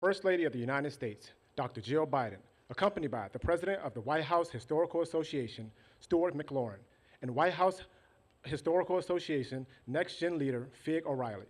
First Lady of the United States, Dr. Jill Biden, accompanied by the President of the White House Historical Association, Stuart McLaurin, and White House Historical Association Next Gen leader, Fig O'Reilly.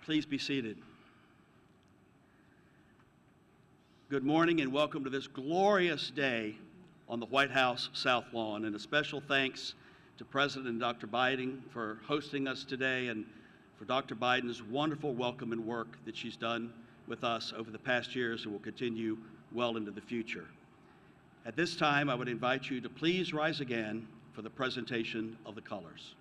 Please be seated. Good morning and welcome to this glorious day on the White House South Lawn, and a special thanks to President Dr. Biden for hosting us today and for Dr. Biden's wonderful welcome and work that she's done with us over the past years and will continue well into the future. At this time, I would invite you to please rise again for the presentation of the colors.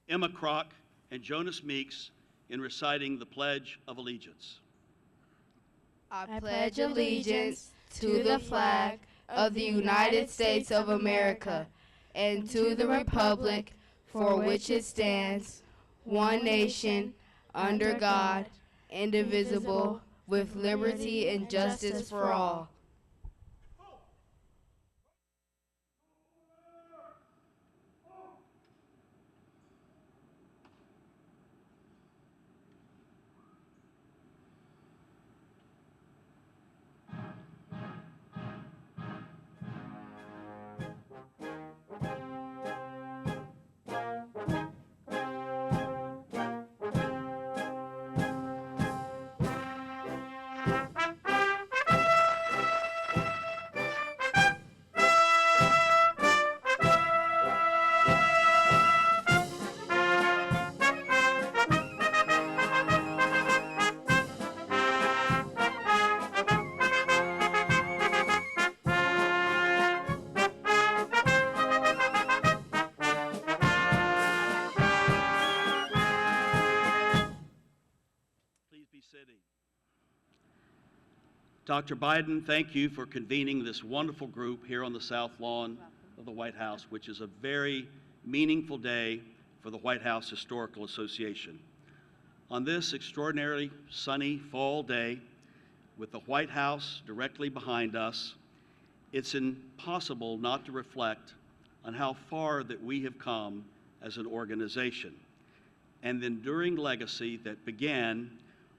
Emma Kroc and Jonas Meeks in reciting the Pledge of Allegiance. I pledge allegiance to the flag of the United States of America and to the republic for which it stands, one nation, under God, indivisible, with liberty and justice for all. Dr. Biden, thank you for convening this wonderful group here on the South Lawn of the White House, which is a very meaningful day for the White House Historical Association. On this extraordinarily sunny fall day, with the White House directly behind us, it's impossible not to reflect on how far that we have come as an organization, and the enduring legacy that began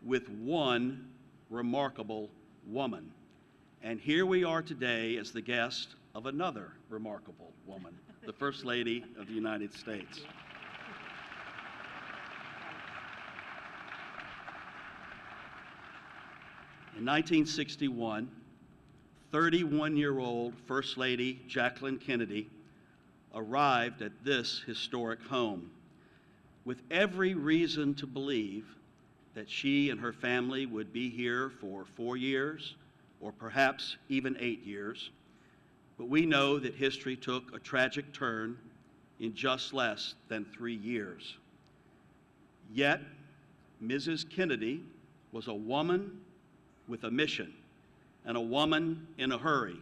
with one remarkable woman. And here we are today as the guest of another remarkable woman, the First Lady of the United States. In 1961, 31-year-old First Lady Jacqueline Kennedy arrived at this historic home with every reason to believe that she and her family would be here for 4 years or perhaps even 8 years. But we know that history took a tragic turn in just less than 3 years. Yet, Mrs. Kennedy was a woman with a mission and a woman in a hurry.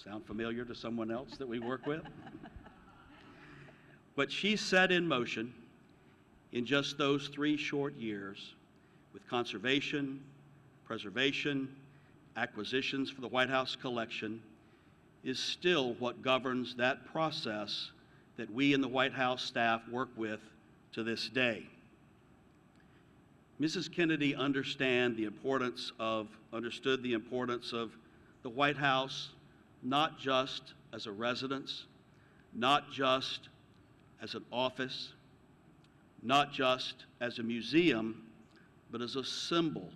Sound familiar to someone else that we work with? But she set in motion in just those 3 short years with conservation, preservation, acquisitions for the White House collection is still what governs that process that we in the White House staff work with to this day. Mrs. Kennedy understood the importance of the White House, not just as a residence, not just as an office, not just as a museum, but as a symbol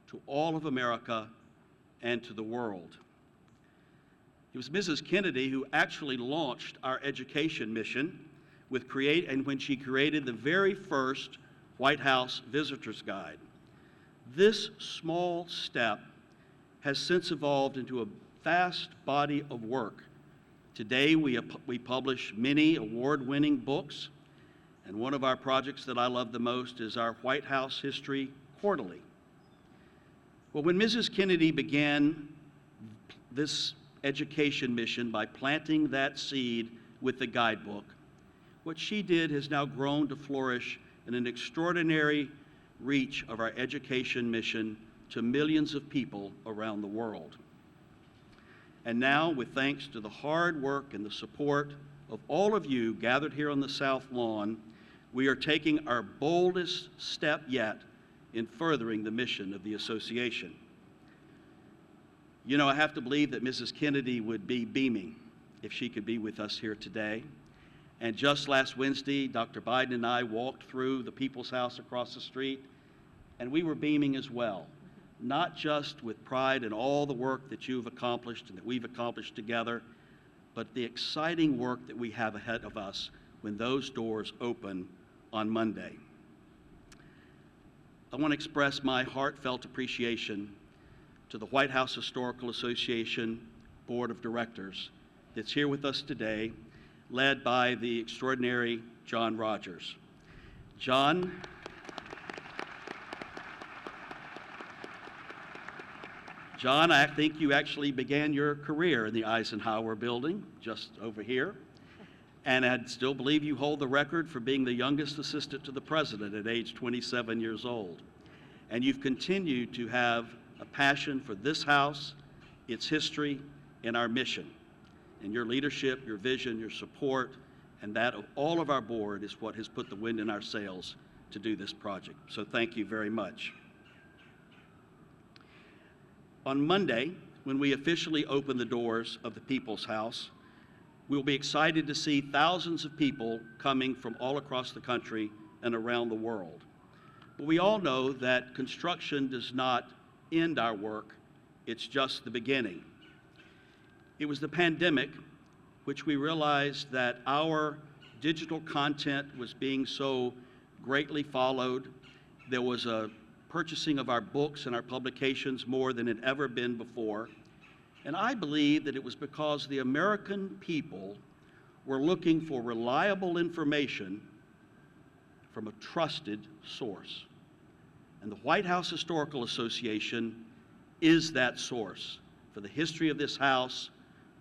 to all of America and to the world. It was Mrs. Kennedy who actually launched our education mission when she created the very first White House Visitor's Guide. This small step has since evolved into a vast body of work. Today we publish many award-winning books, and one of our projects that I love the most is our White House History Quarterly. Well, when Mrs. Kennedy began this education mission by planting that seed with the guidebook, what she did has now grown to flourish in an extraordinary reach of our education mission to millions of people around the world. And now, with thanks to the hard work and the support of all of you gathered here on the South Lawn, we are taking our boldest step yet in furthering the mission of the association. You know, I have to believe that Mrs. Kennedy would be beaming if she could be with us here today. And just last Wednesday, Dr. Biden and I walked through the People's House across the street, and we were beaming as well, not just with pride in all the work that you've accomplished and that we've accomplished together, but the exciting work that we have ahead of us when those doors open on Monday. I want to express my heartfelt appreciation to the White House Historical Association Board of Directors that's here with us today, led by the extraordinary John Rogers. John, I think you actually began your career in the Eisenhower Building, just over here, and I still believe you hold the record for being the youngest assistant to the president at age 27 years old. And you've continued to have a passion for this house, its history, and our mission. And your leadership, your vision, your support, and that of all of our board is what has put the wind in our sails to do this project. So thank you very much. On Monday, when we officially open the doors of the People's House, we'll be excited to see thousands of people coming from all across the country and around the world. But we all know that construction does not end our work, it's just the beginning. It was the pandemic which we realized that our digital content was being so greatly followed. There was a purchasing of our books and our publications more than had ever been before. And I believe that it was because the American people were looking for reliable information from a trusted source. And the White House Historical Association is that source for the history of this house,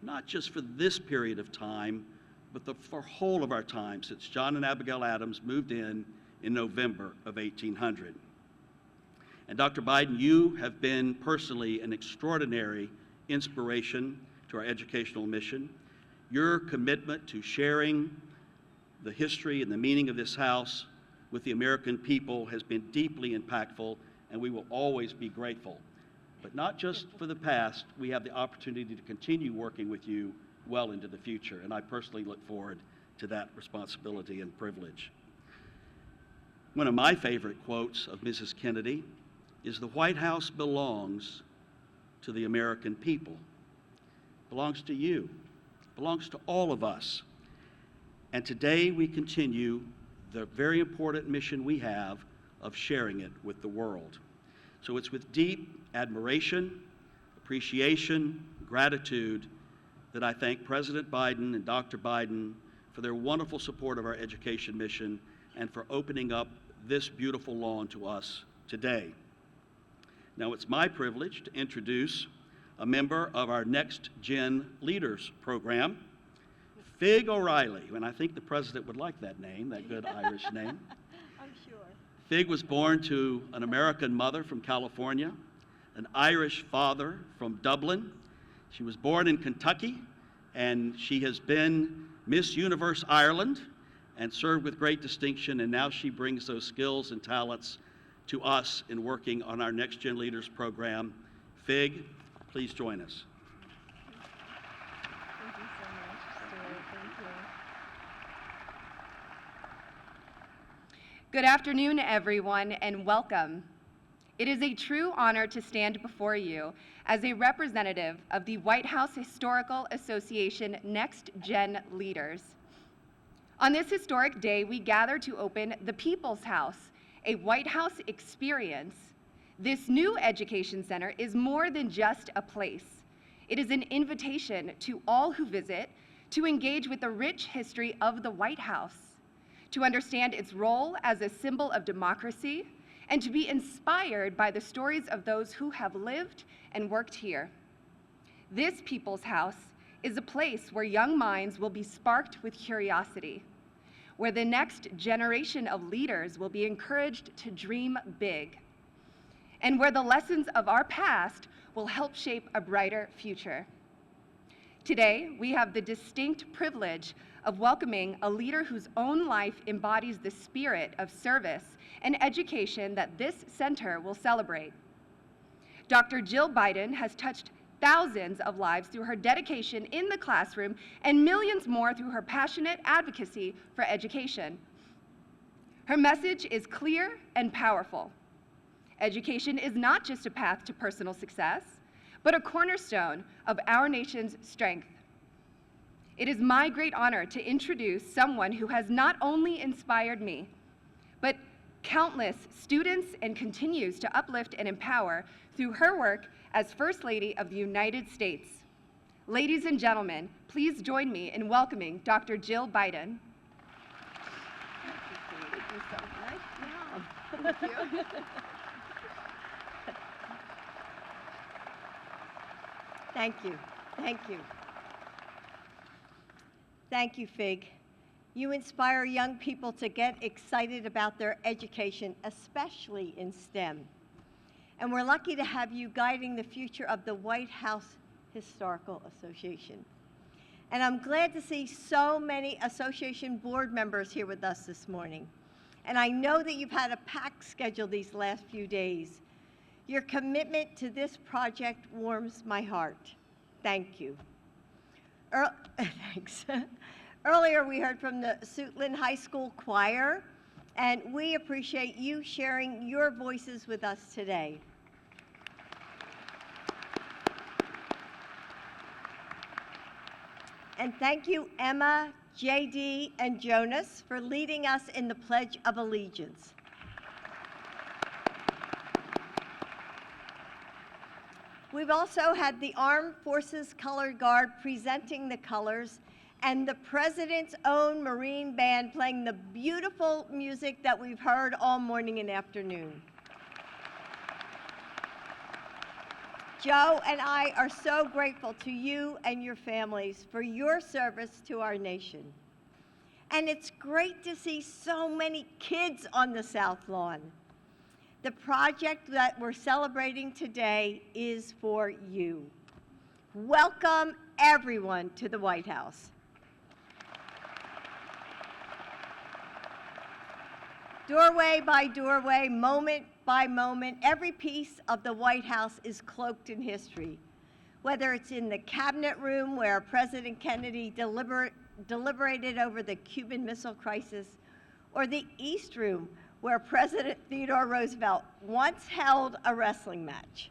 not just for this period of time, but for whole of our time since John and Abigail Adams moved in November of 1800. And Dr. Biden, you have been personally an extraordinary inspiration to our educational mission. Your commitment to sharing the history and the meaning of this house with the American people has been deeply impactful, and we will always be grateful. But not just for the past, we have the opportunity to continue working with you well into the future, and I personally look forward to that responsibility and privilege. One of my favorite quotes of Mrs. Kennedy is, "The White House belongs to the American people." It belongs to you. It belongs to all of us. And today we continue the very important mission we have of sharing it with the world. So it's with deep admiration, appreciation, gratitude that I thank President Biden and Dr. Biden for their wonderful support of our education mission and for opening up this beautiful lawn to us today. Now it's my privilege to introduce a member of our Next Gen Leaders program, Fig O'Reilly, and I think the president would like that name, that good Irish name. I'm sure. Fig was born to an American mother from California, an Irish father from Dublin. She was born in Kentucky, and she has been Miss Universe Ireland and served with great distinction, and now she brings those skills and talents to us in working on our Next Gen Leaders program. Fig, please join us. Thank you so much, Stuart. Thank you. Good afternoon, everyone, and welcome. It is a true honor to stand before you as a representative of the White House Historical Association Next Gen Leaders. On this historic day, we gather to open the People's House, a White House experience. This new education center is more than just a place. It is an invitation to all who visit to engage with the rich history of the White House, to understand its role as a symbol of democracy, and to be inspired by the stories of those who have lived and worked here. This People's House is a place where young minds will be sparked with curiosity, where the next generation of leaders will be encouraged to dream big, and where the lessons of our past will help shape a brighter future. Today, we have the distinct privilege of welcoming a leader whose own life embodies the spirit of service and education that this center will celebrate. Dr. Jill Biden has touched thousands of lives through her dedication in the classroom and millions more through her passionate advocacy for education. Her message is clear and powerful. Education is not just a path to personal success, but a cornerstone of our nation's strength. It is my great honor to introduce someone who has not only inspired me, but countless students and continues to uplift and empower through her work as First Lady of the United States. Ladies and gentlemen, please join me in welcoming Dr. Jill Biden. Thank you so much. Thank you. Thank you. Thank you. Thank you, Fig. You inspire young people to get excited about their education, especially in STEM. And we're lucky to have you guiding the future of the White House Historical Association. And I'm glad to see so many association board members here with us this morning. And I know that you've had a packed schedule these last few days. Your commitment to this project warms my heart. Thank you. Thanks. Earlier, we heard from the Suitland High School Choir, and we appreciate you sharing your voices with us today. And thank you, Emma, JD, and Jonas, for leading us in the Pledge of Allegiance. We've also had the Armed Forces Color Guard presenting the colors and the President's own Marine Band playing the beautiful music that we've heard all morning and afternoon. Joe and I are so grateful to you and your families for your service to our nation. And it's great to see so many kids on the South Lawn. The project that we're celebrating today is for you. Welcome, everyone, to the White House. Doorway by doorway, moment by moment, every piece of the White House is cloaked in history. Whether it's in the cabinet room where President Kennedy deliberated over the Cuban Missile Crisis, or the East Room where President Theodore Roosevelt once held a wrestling match.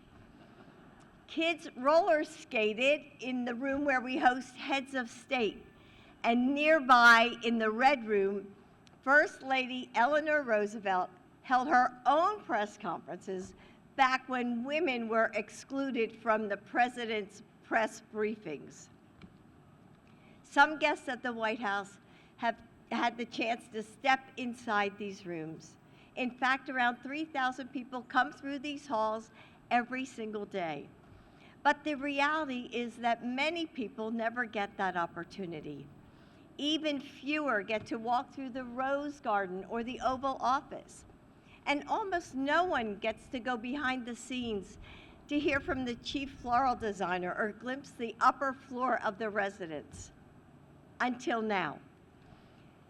Kids roller skated in the room where we host heads of state, and nearby in the Red Room, First Lady Eleanor Roosevelt held her own press conferences back when women were excluded from the president's press briefings. Some guests at the White House have had the chance to step inside these rooms. In fact, around 3,000 people come through these halls every single day. But the reality is that many people never get that opportunity. Even fewer get to walk through the Rose Garden or the Oval Office. And almost no one gets to go behind the scenes to hear from the chief floral designer or glimpse the upper floor of the residence. Until now.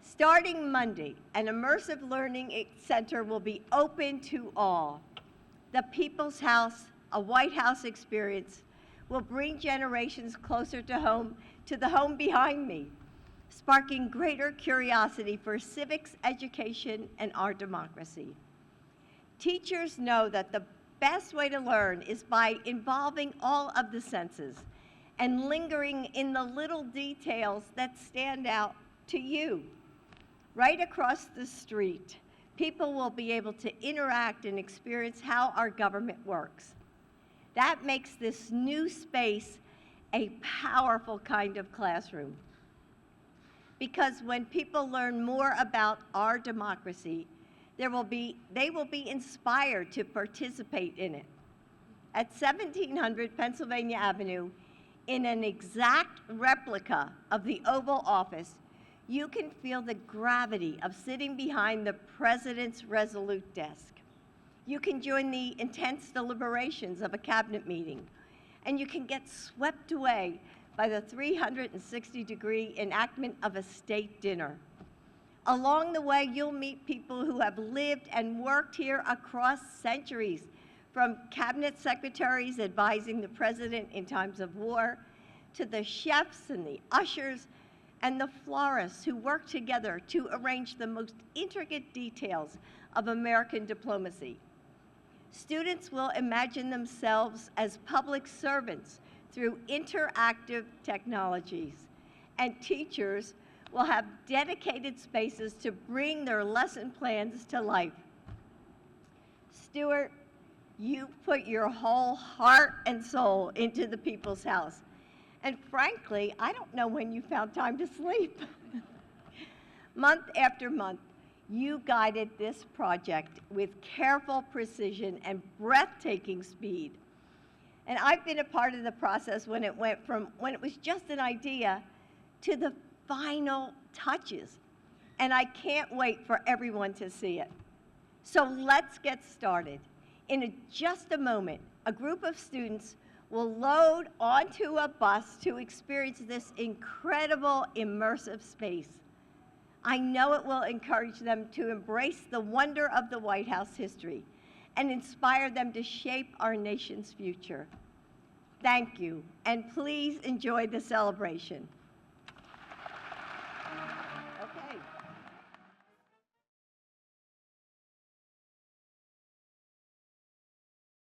Starting Monday, an immersive learning center will be open to all. The People's House, a White House experience, will bring generations closer to the home behind me, sparking greater curiosity for civics education and our democracy. Teachers know that the best way to learn is by involving all of the senses and lingering in the little details that stand out to you. Right across the street, people will be able to interact and experience how our government works. That makes this new space a powerful kind of classroom. Because when people learn more about our democracy, they will be inspired to participate in it. At 1700 Pennsylvania Avenue, in an exact replica of the Oval Office, you can feel the gravity of sitting behind the president's resolute desk. You can join the intense deliberations of a cabinet meeting, and you can get swept away by the 360-degree enactment of a state dinner. Along the way, you'll meet people who have lived and worked here across centuries, from cabinet secretaries advising the president in times of war, to the chefs and the ushers and the florists who work together to arrange the most intricate details of American diplomacy. Students will imagine themselves as public servants through interactive technologies, and teachers will have dedicated spaces to bring their lesson plans to life. Stuart, you put your whole heart and soul into the People's House. And frankly, I don't know when you found time to sleep. Month after month, you guided this project with careful precision and breathtaking speed. And I've been a part of the process when it was just an idea to the final touches. And I can't wait for everyone to see it. So let's get started. In just a moment, a group of students will load onto a bus to experience this incredible immersive space. I know it will encourage them to embrace the wonder of the White House history and inspire them to shape our nation's future. Thank you, and please enjoy the celebration.